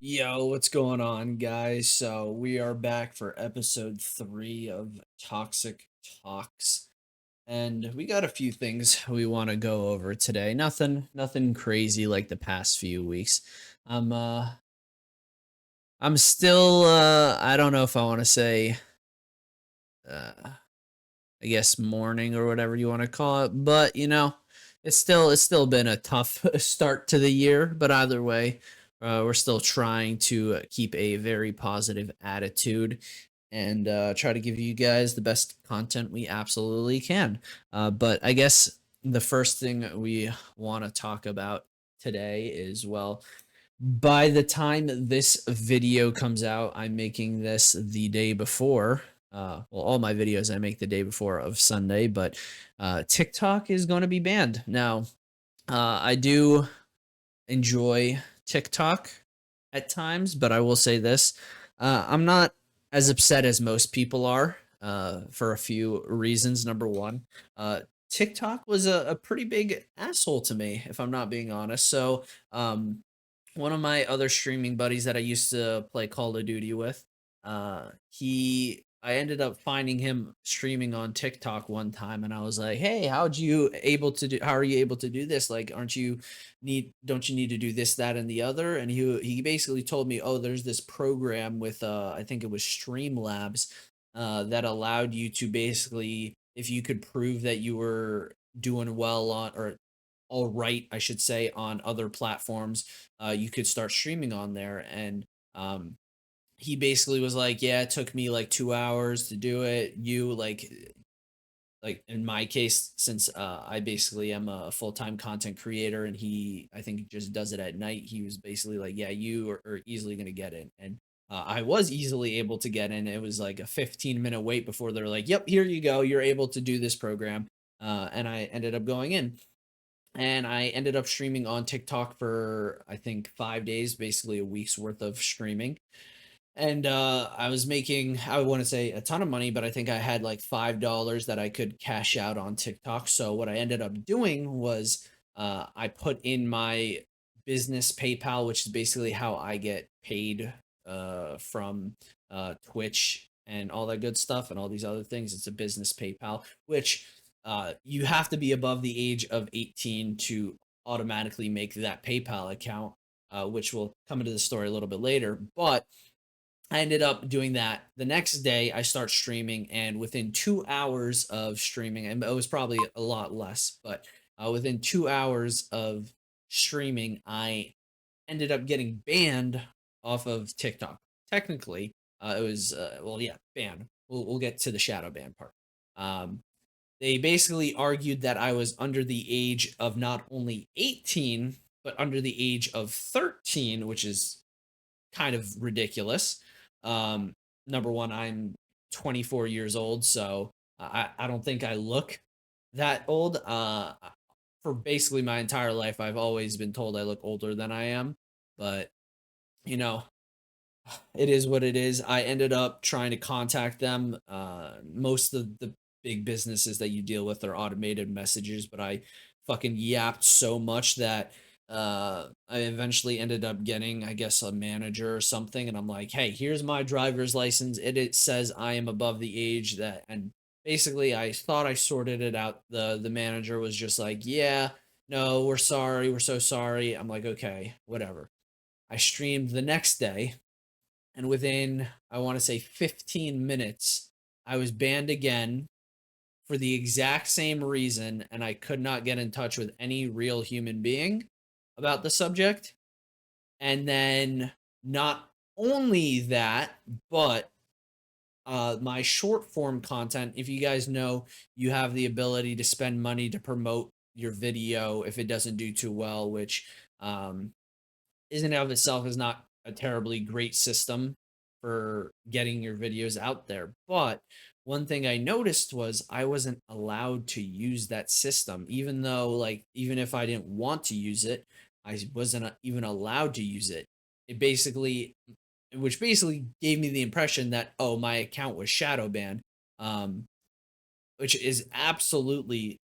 Yo, what's going on, guys? So we are back for episode 3 of Toxic Talks, and we got a few things we want to go over today. Nothing crazy like the past few weeks. I'm uh I'm still I don't know if I want to say uh I guess mourning or whatever you want to call it, but it's still been a tough start to the year, but either way, we're still trying to keep a very positive attitude and try to give you guys the best content we absolutely can. But I guess the first thing we want to talk about today is, well, by the time this video comes out, I'm making this the day before. Well, all my videos I make the day before of Sunday, but TikTok is going to be banned. Now, I do enjoy TikTok at times, but I will say this: I'm not as upset as most people are, for a few reasons. Number one, TikTok was a pretty big asshole to me, if I'm not being honest. So, one of my other streaming buddies that I used to play Call of Duty with, I ended up finding him streaming on TikTok one time, and I was like, "Hey, how are you able to do this? Like, don't you need to do this, that, and the other?" And he basically told me, "Oh, there's this program with I think it was Streamlabs, that allowed you to basically, if you could prove that you were doing well on, or all right, I should say, on other platforms, you could start streaming on there." And he basically was like, "Yeah, it took me like 2 hours to do it. You like in my case, since I basically am a full-time content creator, and I think just does it at night. He was basically like, yeah, are easily gonna get in." And I was easily able to get in. It was like a 15-minute wait before they're like, "Yep, here you go. You're able to do this program." And I ended up going in, and I ended up streaming on TikTok for, I think, 5 days, basically a week's worth of streaming. And I was making, I want to say, a ton of money, but I think I had like $5 that I could cash out on TikTok. So what I ended up doing was, I put in my business PayPal, which is basically how I get paid from Twitch and all that good stuff and all these other things. It's a business PayPal, which you have to be above the age of 18 to automatically make that PayPal account, which will come into the story a little bit later. But I ended up doing that. The next day, I start streaming, and within 2 hours of streaming, and it was probably a lot less, but within 2 hours of streaming, I ended up getting banned off of TikTok. Technically, it was, well, yeah, banned. We'll get to the shadow ban part. Um, they basically argued that I was under the age of not only 18, but under the age of 13, which is kind of ridiculous. Um, Number one, I'm 24 years old, so I don't think I look that old. For basically my entire life, I've always been told I look older than I am, but you know, it is what it is. I ended up trying to contact them. Most of the big businesses that you deal with are automated messages, but I fucking yapped so much that I eventually ended up getting, I guess, a manager or something. And I'm like, "Hey, here's my driver's license. It says I am above the age that," and basically I thought I sorted it out. The manager was just like, "Yeah, no, we're sorry. We're so sorry." I'm like, "Okay, whatever." I streamed the next day, and within, I want to say, 15 minutes, I was banned again for the exact same reason, and I could not get in touch with any real human being about the subject. And then, not only that, but my short form content, if you guys know, you have the ability to spend money to promote your video if it doesn't do too well, which um, in and of itself is not a terribly great system for getting your videos out there. But one thing I noticed was I wasn't allowed to use that system, even though, like, even if I didn't want to use it, I wasn't even allowed to use it. It basically, which basically gave me the impression that, oh, my account was shadow banned, um, which is absolutely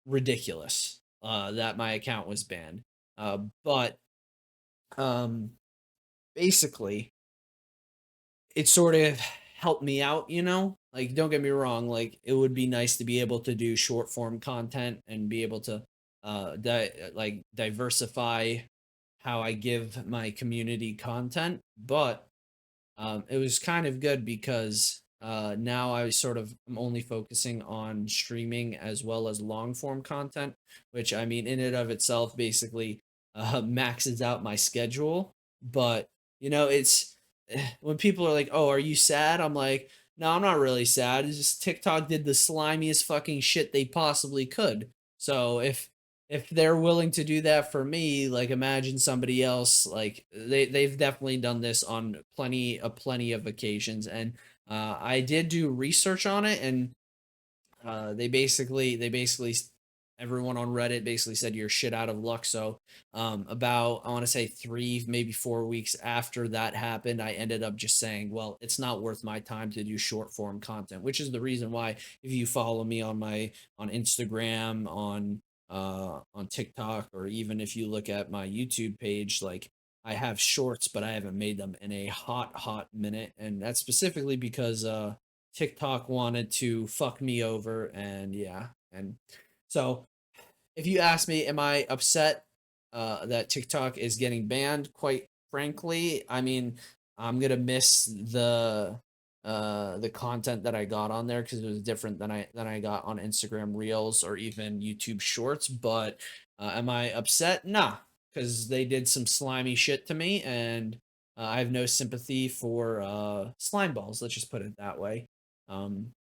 ridiculous, that my account was banned. But um basically it sort of helped me out, you know? Like, don't get me wrong, like, it would be nice to be able to do short form content and be able to, like, diversify how I give my community content, but it was kind of good because now I sort of am only focusing on streaming as well as long form content, which I mean, in and of itself, basically maxes out my schedule. But you know, when people are like, "Oh, are you sad?" I'm like, "No, I'm not really sad. It's just TikTok did the slimiest fucking shit they possibly could. So if they're willing to do that for me, like imagine somebody else, like they've definitely done this on plenty of occasions. And I did do research on it, and everyone on Reddit basically said you're shit out of luck. So about I want to say 3 maybe 4 weeks after that happened, I ended up just saying, well, it's not worth my time to do short form content, which is the reason why if you follow me on Instagram, on TikTok, or even if you look at my YouTube page, like I have shorts, but I haven't made them in a hot minute, and that's specifically because TikTok wanted to fuck me over, and yeah, and so if you ask me, am I upset that TikTok is getting banned? Quite frankly, I mean, I'm gonna miss the content that I got on there because it was different than I got on Instagram Reels or even YouTube Shorts. But am I upset? Nah, because they did some slimy shit to me, and I have no sympathy for slime balls. Let's just put it that way. Um,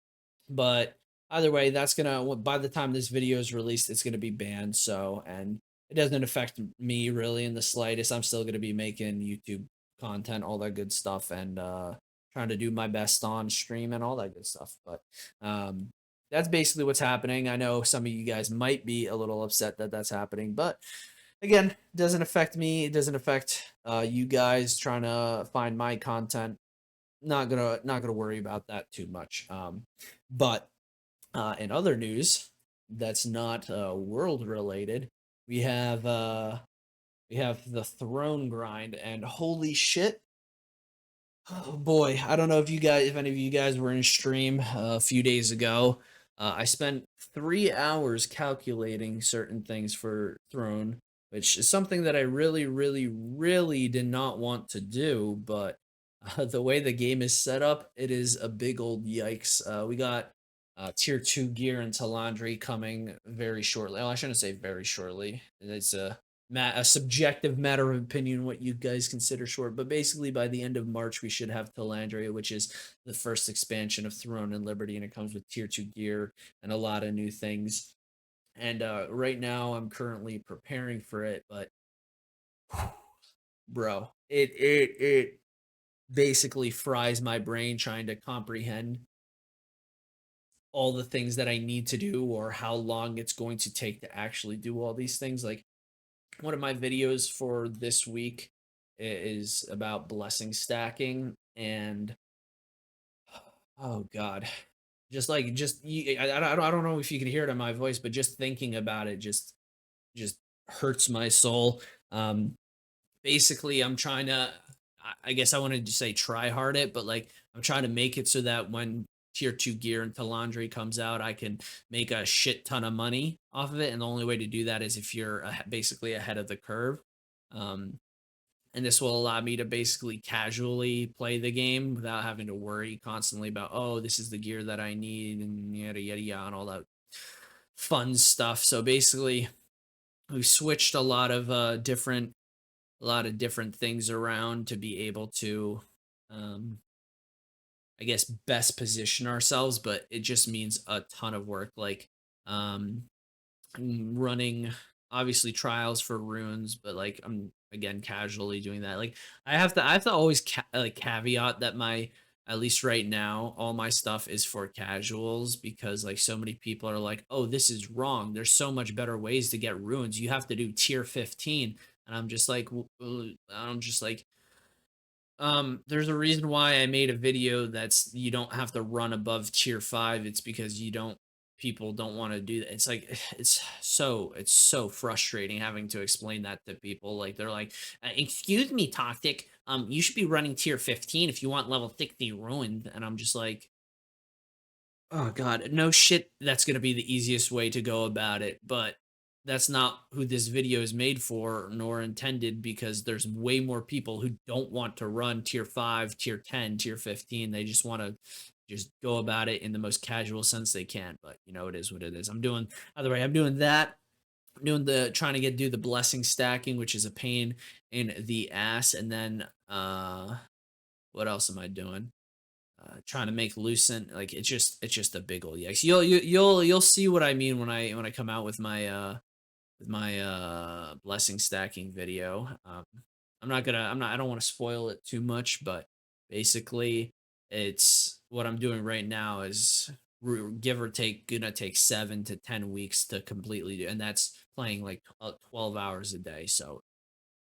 but either way, that's gonna by the time this video is released, it's gonna be banned. So, and it doesn't affect me really in the slightest. I'm still gonna be making YouTube content, all that good stuff, and trying to do my best on stream and all that good stuff. But um, that's basically what's happening. I know some of you guys might be a little upset that that's happening, but again, it doesn't affect me. It doesn't affect you guys trying to find my content. Not gonna worry about that too much. But in other news, that's not world related. We have uh, we have the throne grind, and holy shit, oh boy, I don't know if any of you guys were in stream a few days ago. I spent 3 hours calculating certain things for Throne, which is something that I really did not want to do. But the way the game is set up, it is a big old yikes. We got tier 2 gear and Talandri coming very shortly. Oh, I shouldn't say very shortly. It's a subjective matter of opinion what you guys consider short, but basically by the end of March we should have Talandria, which is the first expansion of Throne and Liberty, and it comes with tier 2 gear and a lot of new things. And right now I'm currently preparing for it, but bro, it basically fries my brain trying to comprehend all the things that I need to do or how long it's going to take to actually do all these things. Like one of my videos for this week is about blessing stacking, and oh god, I don't know if you can hear it in my voice, but just thinking about it just hurts my soul. Basically I'm trying to, I guess I wanted to say try hard it, but like I'm trying to make it so that when tier 2 gear and Talandri comes out, I can make a shit ton of money off of it. And the only way to do that is if you're basically ahead of the curve. Um, and this will allow me to basically casually play the game without having to worry constantly about, oh, this is the gear that I need and yada yada yada and all that fun stuff. So basically we switched a lot of different things around to be able to um I guess best position ourselves, but it just means a ton of work. Like um running obviously trials for runes, but like I'm again casually doing that. Like I have to always like caveat that my at least right now all my stuff is for casuals because like so many people are like, "Oh, this is wrong. There's so much better ways to get runes. You have to do tier 15." And I'm just like there's a reason why I made a video that's you don't have to run above tier 5. It's because you don't people don't want to do that. It's like it's so frustrating having to explain that to people. Like they're like, "Excuse me, Toxic. You should be running tier 15 if you want level 60 ruined." And I'm just like, oh god, no shit, that's gonna be the easiest way to go about it, but that's not who this video is made for nor intended, because there's way more people who don't want to run tier 5, tier 10, tier 15. They just want to just go about it in the most casual sense they can. But you know, it is what it is. I'm doing either way, I'm doing that. I'm doing the trying to do the blessing stacking, which is a pain in the ass. And then what else am I doing? Trying to make lucent, like it's just a big old yikes. You'll see what I mean when I come out with my blessing stacking video. I don't want to spoil it too much, but basically it's what I'm doing right now is give or take gonna take 7 to 10 weeks to completely do, and that's playing like 12 hours a day, so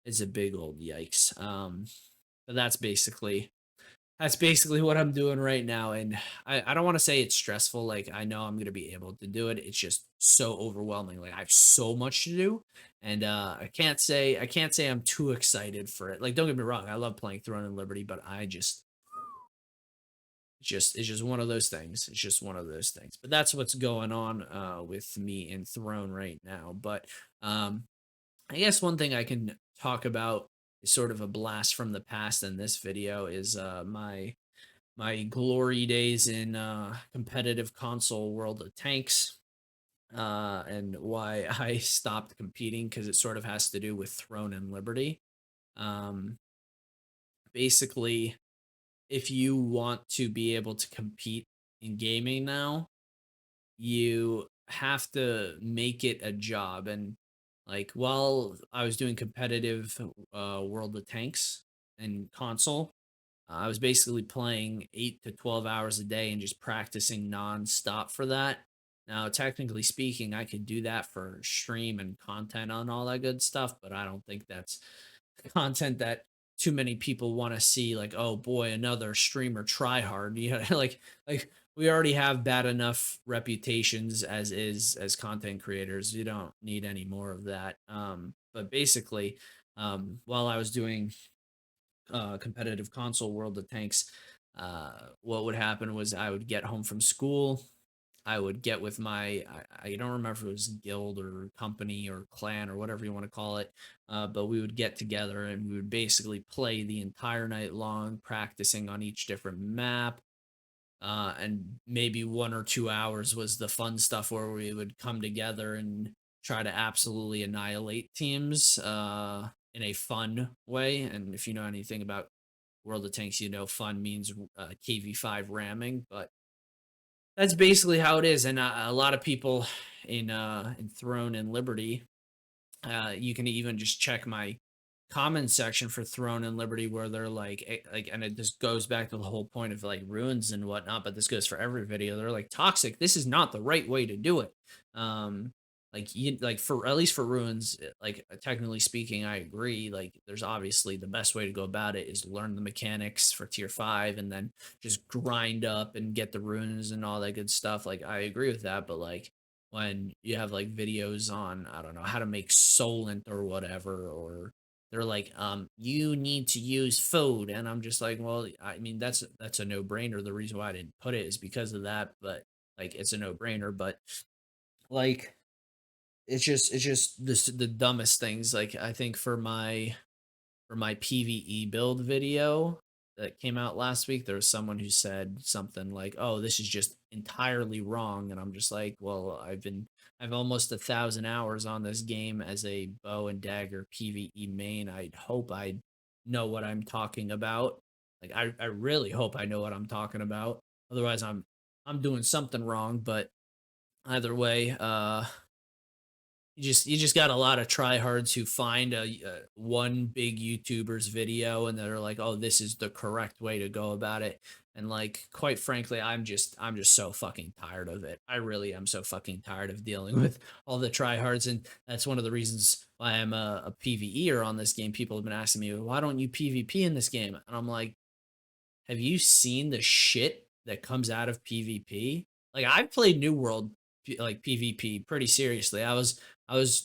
it's a big old yikes. But that's basically what I'm doing right now. And I don't want to say it's stressful. Like, I know I'm going to be able to do it. It's just so overwhelming. Like, I have so much to do. And I can't say I'm too excited for it. Like, don't get me wrong. I love playing Throne and Liberty, but it's just one of those things. It's just one of those things. But that's what's going on with me in Throne right now. But I guess one thing I can talk about is sort of a blast from the past in this video is my glory days in competitive console World of Tanks, and why I stopped competing, because it sort of has to do with Throne and Liberty. Um, Basically, if you want to be able to compete in gaming now, you have to make it a job. And like while I was doing competitive World of Tanks and console, I was basically playing 8 to 12 hours a day and just practicing nonstop for that. Now, technically speaking, I could do that for stream and content on all that good stuff, but I don't think that's content that too many people want to see. Like, oh boy, another streamer try hard. Like we already have bad enough reputations as is as content creators. You don't need any more of that. But basically, while I was doing competitive console World of Tanks, what would happen was I would get home from school. I would get with I don't remember if it was guild or company or clan or whatever you want to call it, but we would get together and we would basically play the entire night long, practicing on each different map. And maybe 1 or 2 hours was the fun stuff where we would come together and try to absolutely annihilate teams in a fun way. And if you know anything about World of Tanks, you know fun means KV5 ramming, but that's basically how it is. And a lot of people in Throne and Liberty, you can even just check my comment section for Throne and Liberty, where they're like, and it just goes back to the whole point of like ruins and whatnot. But this goes for every video. They're like, Toxic, this is not the right way to do it. Like for at least for ruins, like technically speaking, I agree. Like there's obviously the best way to go about it is learn the mechanics for tier 5 and then just grind up and get the runes and all that good stuff. Like I agree with that, but like when you have like videos on, I don't know, how to make Solent or whatever, or they're like, you need to use food, and I'm just like, well, I mean, that's a no-brainer. The reason why I didn't put it is because of that, but like it's a no-brainer. But like it's just the dumbest things. Like I think for my PvE build video that came out last week, there was someone who said something like, "Oh, this is just entirely wrong," and I'm just like, "Well, I've almost 1,000 hours on this game as a bow and dagger PvE main. I'd hope I know what I'm talking about. Like, I really hope I know what I'm talking about. Otherwise, I'm doing something wrong." But either way, you just got a lot of tryhards who find one big YouTuber's video and they're like, "Oh, this is the correct way to go about it." And like, quite frankly, I'm just so fucking tired of it. I really am so fucking tired of dealing with all the tryhards, and that's one of the reasons why I'm a PVEer on this game. People have been asking me, "Why don't you PvP in this game?" And I'm like, "Have you seen the shit that comes out of PvP? Like, I've played New World like PvP pretty seriously. I was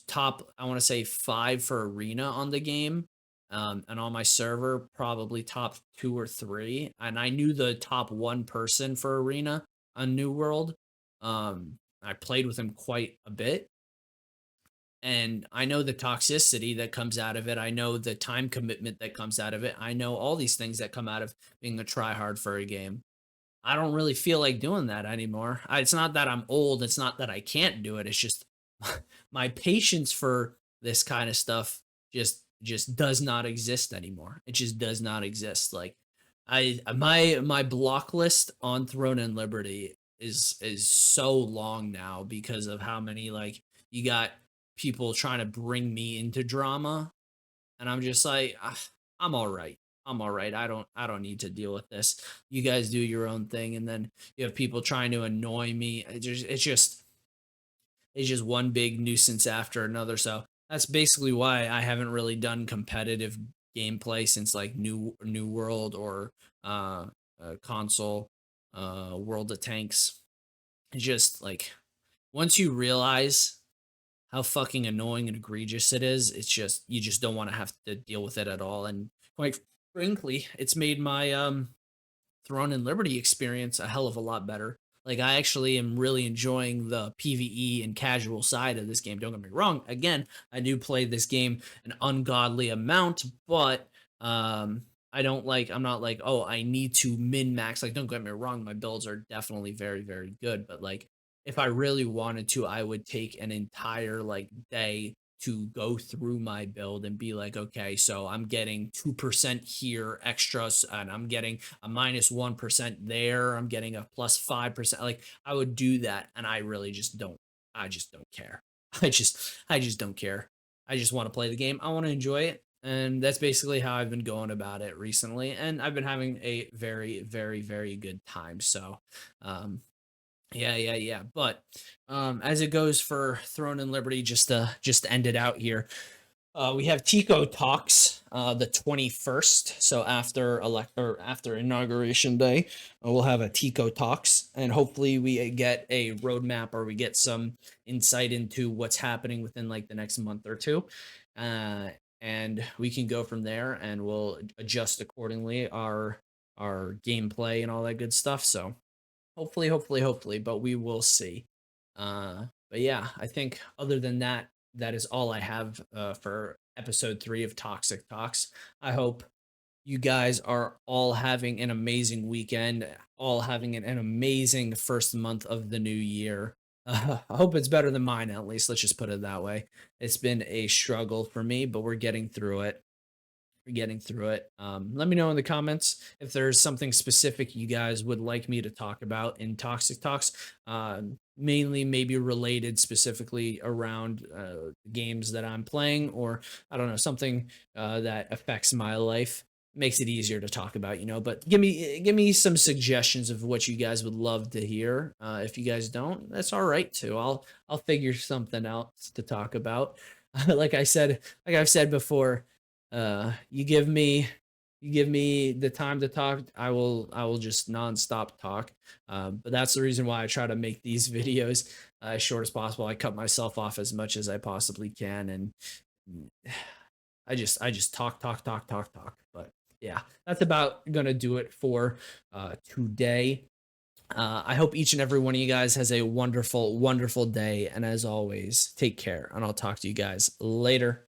top, I want to say 5 for arena on the game. And on my server, probably top 2 or 3. And I knew the top 1 person for arena on New World. I played with him quite a bit, and I know the toxicity that comes out of it. I know the time commitment that comes out of it. I know all these things that come out of being a tryhard for a game. I don't really feel like doing that anymore. It's not that I'm old. It's not that I can't do it. It's just my patience for this kind of stuff just does not exist anymore. It just does not exist. Like my block list on Throne and Liberty is so long now because of how many, like, you got people trying to bring me into drama, and I'm just like, "Ah, I'm all right. I'm all right. I don't need to deal with this. You guys do your own thing." And then you have people trying to annoy me. It's just one big nuisance after another. So that's basically why I haven't really done competitive gameplay since like New World or console, World of Tanks. It's just like, once you realize how fucking annoying and egregious it is, it's just, you just don't want to have to deal with it at all. And quite frankly, it's made my Throne and Liberty experience a hell of a lot better. Like, I actually am really enjoying the PvE and casual side of this game. Don't get me wrong. Again, I do play this game an ungodly amount, but I don't like, I'm not like, oh, I need to min max. Like, don't get me wrong, my builds are definitely very, very good, but like, if I really wanted to, I would take an entire like day to go through my build and be like, okay, so I'm getting 2% here extras, and I'm getting a -1% there. I'm getting a +5%. Like, I would do that, and I really just don't. I just don't care. I just don't care. I just want to play the game. I want to enjoy it, and that's basically how I've been going about it recently. And I've been having a very, very, very good time. So, um, yeah, yeah, yeah. But as it goes for Throne and Liberty, just to end it out here, we have Tico Talks the 21st. So after after inauguration day, we'll have a Tico Talks, and hopefully we get a roadmap, or we get some insight into what's happening within like the next month or two. Uh, and we can go from there, and we'll adjust accordingly our gameplay and all that good stuff. So hopefully, hopefully, hopefully, but we will see. But yeah, I think other than that, that is all I have for episode 3 of Toxic Talks. I hope you guys are all having an amazing weekend, all having an amazing first month of the new year. I hope it's better than mine, at least. Let's just put it that way. It's been a struggle for me, but we're getting through it. Getting through it. Let me know in the comments if there's something specific you guys would like me to talk about in Toxic Talks. Mainly, maybe related specifically around games that I'm playing, or I don't know, something that affects my life. Makes it easier to talk about, you know. But give me some suggestions of what you guys would love to hear. If you guys don't, that's all right too. I'll figure something out to talk about. like I said, like I've said before, you give me the time to talk, I will just nonstop talk. But that's the reason why I try to make these videos as short as possible. I cut myself off as much as I possibly can, and I just talk, talk, talk, talk, talk. But yeah, that's about gonna do it for today. I hope each and every one of you guys has a wonderful, wonderful day, and as always, take care, and I'll talk to you guys later.